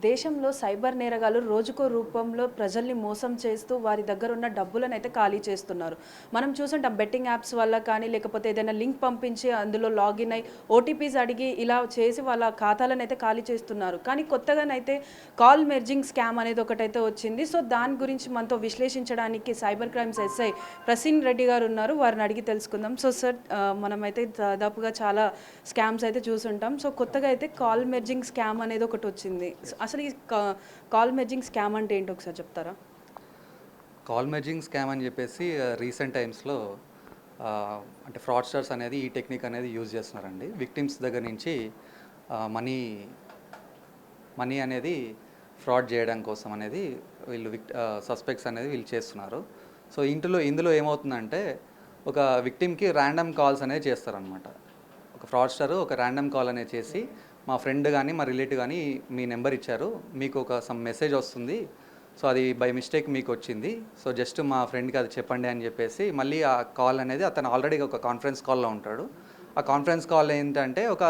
దేశంలో సైబర్ నేరగాళ్లు రోజుకో రూపంలో ప్రజల్ని మోసం చేస్తూ వారి దగ్గర ఉన్న డబ్బులను అయితే ఖాళీ చేస్తున్నారు. మనం చూసుంటాం బెట్టింగ్ యాప్స్ వల్ల కానీ లేకపోతే ఏదైనా లింక్ పంపించి అందులో లాగిన్ అయ్యి ఓటీపీస్ అడిగి ఇలా చేసి వాళ్ళ ఖాతాలను అయితే ఖాళీ చేస్తున్నారు. కానీ కొత్తగానైతే కాల్ మెర్జింగ్ స్కామ్ అనేది ఒకటైతే వచ్చింది. సో దాని గురించి మనతో విశ్లేషించడానికి సైబర్ క్రైమ్స్ ఎస్ఐ ప్రసీన్ రెడ్డి గారు ఉన్నారు. వారిని అడిగి తెలుసుకుందాం. సో సార్, మనమైతే దాదాపుగా చాలా స్కామ్స్ అయితే చూసుంటాం. సో కొత్తగా అయితే కాల్ మెర్జింగ్ స్కామ్ అనేది ఒకటి వచ్చింది. అసలు ఈ కాల్ మెర్జింగ్ స్కామ్ అంటే ఏంటో ఒకసారి చెప్తారా? కాల్ మెర్జింగ్ స్కామ్ అని చెప్పేసి రీసెంట్ టైమ్స్లో అంటే ఫ్రాడ్స్టర్స్ అనేది ఈ టెక్నిక్ అనేది యూజ్ చేస్తున్నారండి. విక్టిమ్స్ దగ్గర నుంచి మనీ మనీ అనేది ఫ్రాడ్ చేయడం కోసం అనేది వీళ్ళు సస్పెక్ట్స్ అనేది వీళ్ళు చేస్తున్నారు. సో ఇందులో ఏమవుతుందంటే ఒక విక్టిమ్కి ర్యాండమ్ కాల్స్ అనేది చేస్తారనమాట. ఒక ఫ్రాడ్స్టర్ ఒక ర్యాండమ్ కాల్ అనేది చేసి, మా ఫ్రెండ్ కానీ మా రిలేటివ్ కానీ మీ నెంబర్ ఇచ్చారు, మీకు ఒక సమ్ మెసేజ్ వస్తుంది, సో అది బై మిస్టేక్ మీకు వచ్చింది, సో జస్ట్ మా ఫ్రెండ్కి అది చెప్పండి అని చెప్పేసి మళ్ళీ ఆ కాల్ అనేది అతను ఆల్రెడీ ఒక కాన్ఫరెన్స్ కాల్లో ఉంటాడు. ఆ కాన్ఫరెన్స్ కాల్ ఏంటంటే ఒక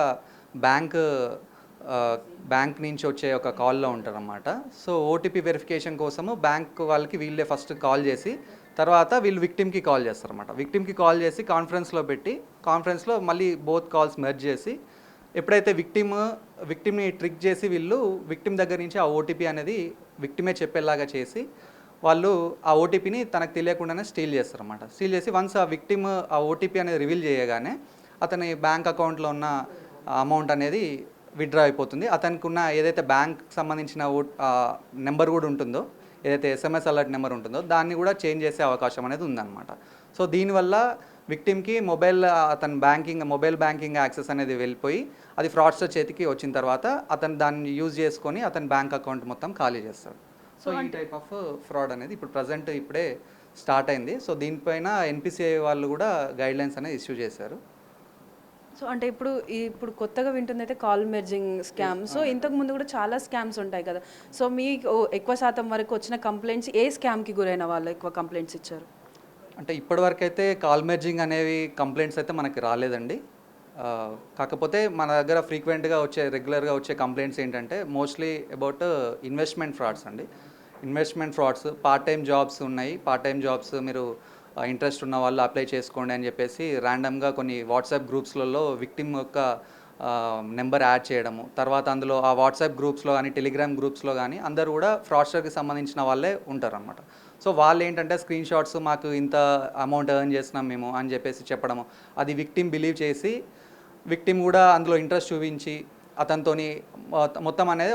బ్యాంక్ నుంచి వచ్చే ఒక కాల్లో ఉంటారన్నమాట. సో ఓటీపీ వెరిఫికేషన్ కోసము బ్యాంక్ వాళ్ళకి వీళ్ళే ఫస్ట్ కాల్ చేసి తర్వాత వీళ్ళు విక్టిమ్కి కాల్ చేస్తారన్నమాట. విక్టిమ్కి కాల్ చేసి కాన్ఫరెన్స్లో పెట్టి కాన్ఫరెన్స్లో మళ్ళీ బోత్ కాల్స్ మెర్జ్ చేసి ఎప్పుడైతే విక్టిమ్ని ట్రిక్ చేసి వీళ్ళు విక్టిమ్ దగ్గర నుంచి ఆ ఓటీపీ అనేది విక్టిమే చెప్పేలాగా చేసి వాళ్ళు ఆ ఓటీపీని తనకు తెలియకుండానే స్టీల్ చేస్తారన్నమాట. స్టీల్ చేసి వన్స్ ఆ విక్టిమ్ ఆ ఓటీపీ అనేది రివీల్ చేయగానే అతని బ్యాంక్ అకౌంట్లో ఉన్న అమౌంట్ అనేది విత్డ్రా అయిపోతుంది. అతనికి ఉన్న ఏదైతే బ్యాంక్ సంబంధించిన నెంబర్ కూడా ఉంటుందో, ఏదైతే ఎస్ఎంఎస్ అలర్ట్ నెంబర్ ఉంటుందో దాన్ని కూడా చేంజ్ చేసే అవకాశం అనేది ఉందన్నమాట. సో దీనివల్ల విక్టిమ్కి మొబైల్ బ్యాంకింగ్ యాక్సెస్ అనేది వెళ్ళిపోయి అది ఫ్రాడ్స్టర్ చేతికి వచ్చిన తర్వాత అతను దాన్ని యూజ్ చేసుకొని అతని బ్యాంక్ అకౌంట్ మొత్తం ఖాళీ చేస్తాడు. సో ఈ టైప్ ఆఫ్ ఫ్రాడ్ అనేది ఇప్పుడే స్టార్ట్ అయింది. సో దీనిపైన ఎన్పిసిఐ వాళ్ళు కూడా గైడ్లైన్స్ అనేది ఇష్యూ చేశారు. సో అంటే ఇప్పుడు కొత్తగా వింటుంది అయితే కాల్ మెర్జింగ్ స్కామ్. సో ఇంతకు ముందు కూడా చాలా స్కామ్స్ ఉంటాయి కదా. సో మీకు ఎక్కువ శాతం వరకు వచ్చిన కంప్లైంట్స్ ఏ స్కామ్కి గురైన వాళ్ళు ఎక్కువ కంప్లైంట్స్ ఇచ్చారు? అంటే ఇప్పటివరకు అయితే కాల్ మెర్జింగ్ అనేవి కంప్లైంట్స్ అయితే మనకి రాలేదండి. కాకపోతే మన దగ్గర రెగ్యులర్గా వచ్చే కంప్లైంట్స్ ఏంటంటే మోస్ట్లీ అబౌట్ ఇన్వెస్ట్మెంట్ ఫ్రాడ్స్ అండి. Investment frauds, part time jobs ఉన్నాయి. పార్ట్ టైం జాబ్స్ మీరు ఇంట్రెస్ట్ ఉన్న వాళ్ళు అప్లై చేసుకోండి అని చెప్పేసి ర్యాండమ్గా కొన్ని వాట్సాప్ గ్రూప్స్లలో విక్టిమ్ యొక్క నెంబర్ యాడ్ చేయడము, తర్వాత అందులో ఆ వాట్సాప్ గ్రూప్స్లో కానీ టెలిగ్రామ్ గ్రూప్స్లో కానీ అందరూ కూడా ఫ్రాడ్స్టర్కి సంబంధించిన వాళ్ళే ఉంటారన్నమాట. సో వాళ్ళు ఏంటంటే స్క్రీన్ షాట్స్ మాకు ఇంత అమౌంట్ ఎర్న్ చేస్తున్నాం మేము అని చెప్పేసి చెప్పడము, అది విక్టిమ్ బిలీవ్ చేసి విక్టిమ్ కూడా అందులో ఇంట్రెస్ట్ చూపించి అతనితోని మొత్తం అనేది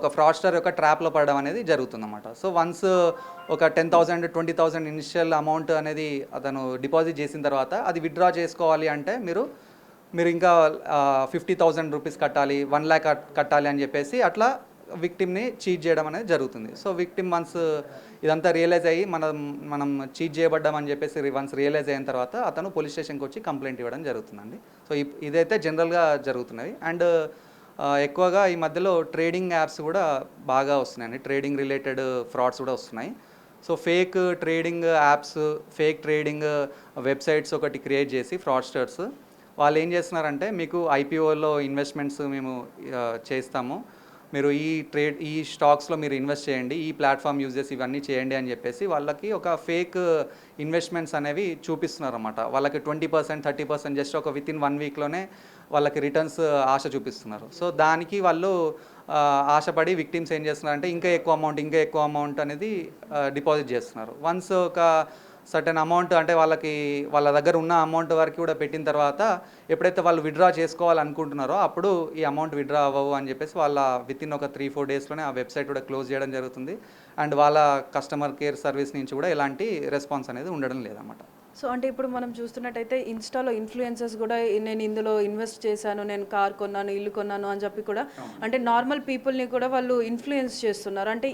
ఒక ఫ్రాడ్స్టర్ యొక్క ట్రాప్లో పడడం అనేది జరుగుతుందన్నమాట. సో వన్స్ ఒక 10,000 20,000 ఇనిషియల్ అమౌంట్ అనేది అతను డిపాజిట్ చేసిన తర్వాత అది విత్డ్రా చేసుకోవాలి అంటే మీరు ఇంకా 50,000 రూపీస్ కట్టాలి, 1 lakh కట్టాలి అని చెప్పేసి అట్లా విక్టిమ్ని చీట్ చేయడం అనేది జరుగుతుంది. సో విక్టిమ్ వన్స్ ఇదంతా రియలైజ్ అయ్యి మనం చీట్ చేయబడ్డాం అని చెప్పేసి వన్స్ రియలైజ్ అయిన తర్వాత అతను పోలీస్ స్టేషన్కి వచ్చి కంప్లైంట్ ఇవ్వడం జరుగుతుందండి. సో ఇదైతే జనరల్గా జరుగుతున్నవి. అండ్ ఎక్కువగా ఈ మధ్యలో ట్రేడింగ్ యాప్స్ కూడా బాగా వస్తున్నాయండి. ట్రేడింగ్ రిలేటెడ్ ఫ్రాడ్స్ కూడా వస్తున్నాయి. So fake trading apps, fake trading websites ఒకటి క్రియేట్ చేసి ఫ్రాడ్స్టర్స్ వాళ్ళు ఏం చేస్తున్నారంటే, మీకు ఐపీఓలో ఇన్వెస్ట్మెంట్స్ మేము చేస్తాము, మీరు ఈ స్టాక్స్లో మీరు ఇన్వెస్ట్ చేయండి, ఈ ప్లాట్ఫామ్ యూజ్ చేసి ఇవన్నీ చేయండి అని చెప్పేసి వాళ్ళకి ఒక ఫేక్ ఇన్వెస్ట్మెంట్స్ అనేవి చూపిస్తున్నారు అన్నమాట. వాళ్ళకి 20% 30% జస్ట్ ఒక వితిన్ 1 వీక్లోనే వాళ్ళకి రిటర్న్స్ ఆశ చూపిస్తున్నారు. సో దానికి వాళ్ళు ఆశపడి విక్టిమ్స్ ఏం చేస్తున్నారంటే ఇంకా ఎక్కువ అమౌంట్ అనేది డిపాజిట్ చేస్తున్నారు. వన్స్ ఒక సర్టెన్ అమౌంట్ అంటే వాళ్ళ దగ్గర ఉన్న అమౌంట్ వరకు కూడా పెట్టిన తర్వాత ఎప్పుడైతే వాళ్ళు విత్డ్రా చేసుకోవాలనుకుంటున్నారో అప్పుడు ఈ అమౌంట్ విత్డ్రా అవ్వవు అని చెప్పేసి వాళ్ళ వితిన్ ఒక 3-4 డేస్లోనే ఆ వెబ్సైట్ కూడా క్లోజ్ చేయడం జరుగుతుంది. అండ్ వాళ్ళ కస్టమర్ కేర్ సర్వీస్ నుంచి కూడా ఎలాంటి రెస్పాన్స్ అనేది ఉండడం లేదన్నమాట. సో అంటే ఇప్పుడు మనం చూస్తున్నట్టయితే ఇన్స్టాలో ఇన్ఫ్లుయెన్సర్స్ కూడా నేను ఇందులో ఇన్వెస్ట్ చేశాను, నేను కార్ కొన్నాను, ఇల్లు కొన్నాను అని చెప్పి కూడా అంటే నార్మల్ పీపుల్ని కూడా వాళ్ళు ఇన్ఫ్లుయెన్స్ చేస్తున్నారు. అంటే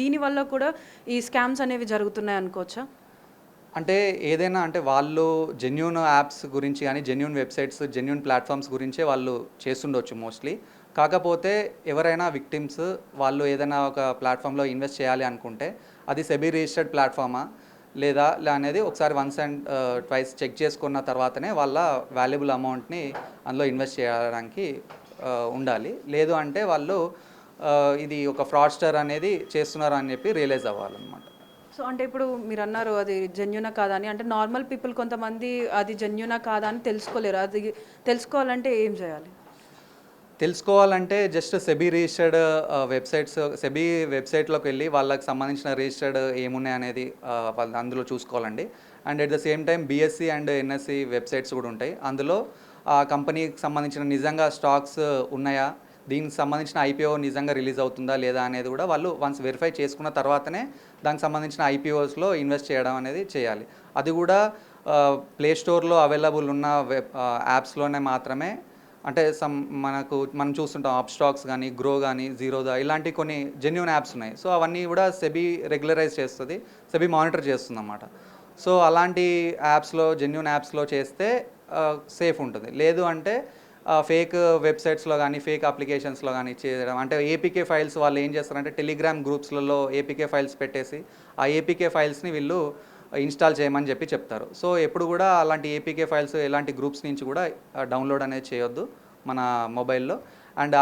దీనివల్ల కూడా ఈ స్కామ్స్ అనేవి జరుగుతున్నాయి అనుకోవచ్చా? అంటే ఏదైనా అంటే వాళ్ళు జెన్యూన్ యాప్స్ గురించి కానీ జెన్యూన్ వెబ్సైట్స్, జెన్యూన్ ప్లాట్ఫామ్స్ గురించే వాళ్ళు చేస్తుండొచ్చు మోస్ట్లీ. కాకపోతే ఎవరైనా విక్టిమ్స్ వాళ్ళు ఏదైనా ఒక ప్లాట్ఫామ్లో ఇన్వెస్ట్ చేయాలి అనుకుంటే అది సెబీ రిజిస్టర్డ్ ప్లాట్ఫామా లేదా అనేది ఒకసారి వన్స్ అండ్ ట్వైస్ చెక్ చేసుకున్న తర్వాతనే వాళ్ళ వాల్యుబుల్ అమౌంట్ని అందులో ఇన్వెస్ట్ చేయడానికి ఉండాలి. లేదు అంటే వాళ్ళు ఇది ఒక ఫ్రాడ్స్టర్ అనేది చేస్తున్నారు అని చెప్పి రియలైజ్ అవ్వాలన్నమాట. సో అంటే ఇప్పుడు మీరు అన్నారు అది జెన్యునా కాదా అని. అంటే నార్మల్ పీపుల్ కొంతమంది అది జెన్యునా కాదా అని తెలుసుకోలేరు. అది తెలుసుకోవాలంటే ఏం చేయాలి? తెలుసుకోవాలంటే జస్ట్ సెబీ రిజిస్టర్డ్ సెబీ వెబ్సైట్లోకి వెళ్ళి వాళ్ళకి సంబంధించిన రిజిస్టర్డ్ ఏమున్నాయి అనేది వాళ్ళు అందులో చూసుకోవాలండి. And at the same time BSc and NSC websites కూడా ఉంటాయి. అందులో ఆ కంపెనీకి సంబంధించిన నిజంగా స్టాక్స్ ఉన్నాయా, దీనికి సంబంధించిన ఐపీఓ నిజంగా రిలీజ్ అవుతుందా లేదా అనేది కూడా వాళ్ళు వన్స్ వెరిఫై చేసుకున్న తర్వాతనే దానికి సంబంధించిన ఐపీఓస్లో ఇన్వెస్ట్ చేయడం అనేది చేయాలి. అది కూడా ప్లే స్టోర్లో అవైలబుల్ ఉన్న యాప్స్లోనే మాత్రమే. అంటే మనం చూస్తుంటాం అప్ స్టాక్స్ కానీ, గ్రో కానీ, జీరోదా ఇలాంటి కొన్ని జెన్యూన్ యాప్స్ ఉన్నాయి. సో అవన్నీ కూడా సెబీ రెగ్యులరైజ్ చేస్తుంది, సెబీ మానిటర్ చేస్తుంది అన్నమాట. సో అలాంటి యాప్స్లో, జెన్యూన్ యాప్స్లో చేస్తే సేఫ్ ఉంటుంది. లేదు అంటే ఫేక్ వెబ్సైట్స్లో కానీ, ఫేక్ అప్లికేషన్స్లో కానీ చేయడం. అంటే ఏపీకే ఫైల్స్ వాళ్ళు ఏం చేస్తారంటే టెలిగ్రామ్ గ్రూప్స్లలో ఏపీకే ఫైల్స్ పెట్టేసి ఆ ఏపీకే ఫైల్స్ని వీళ్ళు ఇన్స్టాల్ చేయమని చెప్పి చెప్తారు. సో ఎప్పుడు కూడా అలాంటి ఏపీకే ఫైల్స్ ఎలాంటి గ్రూప్స్ నుంచి కూడా డౌన్లోడ్ అనేది చేయొద్దు మన మొబైల్లో. అండ్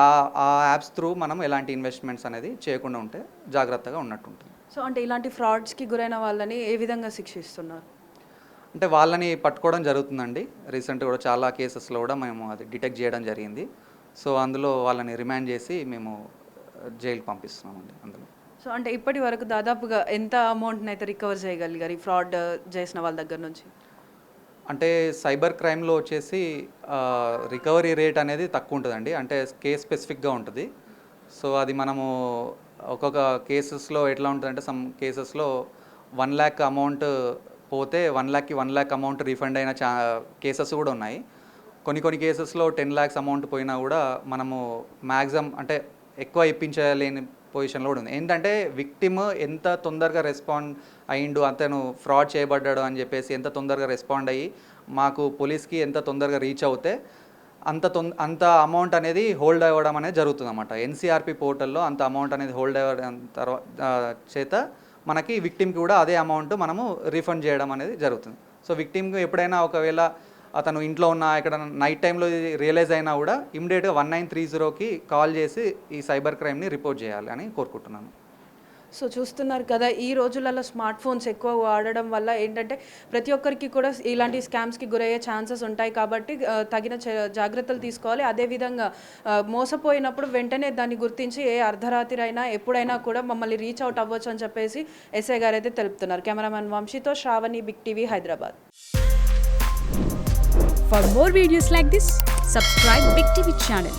ఆ యాప్స్ త్రూ మనం ఎలాంటి ఇన్వెస్ట్మెంట్స్ అనేది చేయకుండా ఉంటే జాగ్రత్తగా ఉన్నట్టు ఉంటుంది. సో అంటే ఇలాంటి ఫ్రాడ్స్కి గురైన వాళ్ళని ఏ విధంగా శిక్షిస్తున్నారు? అంటే వాళ్ళని పట్టుకోవడం జరుగుతుందండి. రీసెంట్గా కూడా చాలా కేసెస్లో కూడా మేము అది డిటెక్ట్ చేయడం జరిగింది. సో అందులో వాళ్ళని రిమాండ్ చేసి మేము జైలుకి పంపిస్తున్నామండి అందులో. సో అంటే ఇప్పటి వరకు దాదాపుగా ఎంత అమౌంట్ని అయితే రికవర్ చేయగలిగారు ఈ ఫ్రాడ్ చేసిన వాళ్ళ దగ్గర నుంచి? అంటే సైబర్ క్రైమ్లో వచ్చేసి రికవరీ రేట్ అనేది తక్కువ ఉంటుందండి. అంటే కేస్ స్పెసిఫిక్గా ఉంటుంది. సో అది మనము ఒక్కొక్క కేసెస్లో ఎట్లా ఉంటుందంటే సమ్ కేసెస్లో 1 lakh అమౌంట్ పోతే 1 lakhకి 1 lakh అమౌంట్ రీఫండ్ అయిన కేసెస్ కూడా ఉన్నాయి. కొన్ని కేసెస్లో 10 lakhs అమౌంట్ పోయినా కూడా మనము మ్యాక్సిమం అంటే ఎక్కువ ఇప్పించలేని పొజిషన్లో కూడా ఉంది. ఏంటంటే విక్టిమ్ ఎంత తొందరగా రెస్పాండ్ అయ్యిండు, అతను ఫ్రాడ్ చేయబడ్డాడు అని చెప్పేసి ఎంత తొందరగా రెస్పాండ్ అయ్యి మాకు పోలీస్కి ఎంత తొందరగా రీచ్ అవుతే అంత అమౌంట్ అనేది హోల్డ్ అవ్వడం అనేది జరుగుతుంది అన్నమాట. ఎన్సీఆర్పి పోర్టల్లో అంత అమౌంట్ అనేది హోల్డ్ అవ్వడం చేత మనకి విక్టిమ్కి కూడా అదే అమౌంట్ మనము రీఫండ్ చేయడం అనేది జరుగుతుంది. సో విక్టిమ్కి ఎప్పుడైనా ఒకవేళ అతను ఇంట్లో ఉన్న ఇక్కడ నైట్ టైంలో రియలైజ్ అయినా కూడా ఇమ్మీడియట్గా 1930కి కాల్ చేసి ఈ సైబర్ క్రైమ్ని రిపోర్ట్ చేయాలి అని కోరుకుంటున్నాను. సో చూస్తున్నారు కదా, ఈ రోజులలో స్మార్ట్ ఫోన్స్ ఎక్కువ వాడడం వల్ల ఏంటంటే ప్రతి ఒక్కరికి కూడా ఇలాంటి స్కామ్స్కి గురయ్యే ఛాన్సెస్ ఉంటాయి. కాబట్టి తగిన జాగ్రత్తలు తీసుకోవాలి. అదేవిధంగా మోసపోయినప్పుడు వెంటనే దాన్ని గుర్తించి ఏ అర్ధరాత్రి అయినా ఎప్పుడైనా కూడా మమ్మల్ని రీచ్ అవుట్ అవ్వచ్చు అని చెప్పేసి ఎస్ఐ గారు అయితే తెలుపుతున్నారు. కెమెరామెన్ వంశీతో Shravani, big TV, Hyderabad. For more videos like this, subscribe Big TV channel.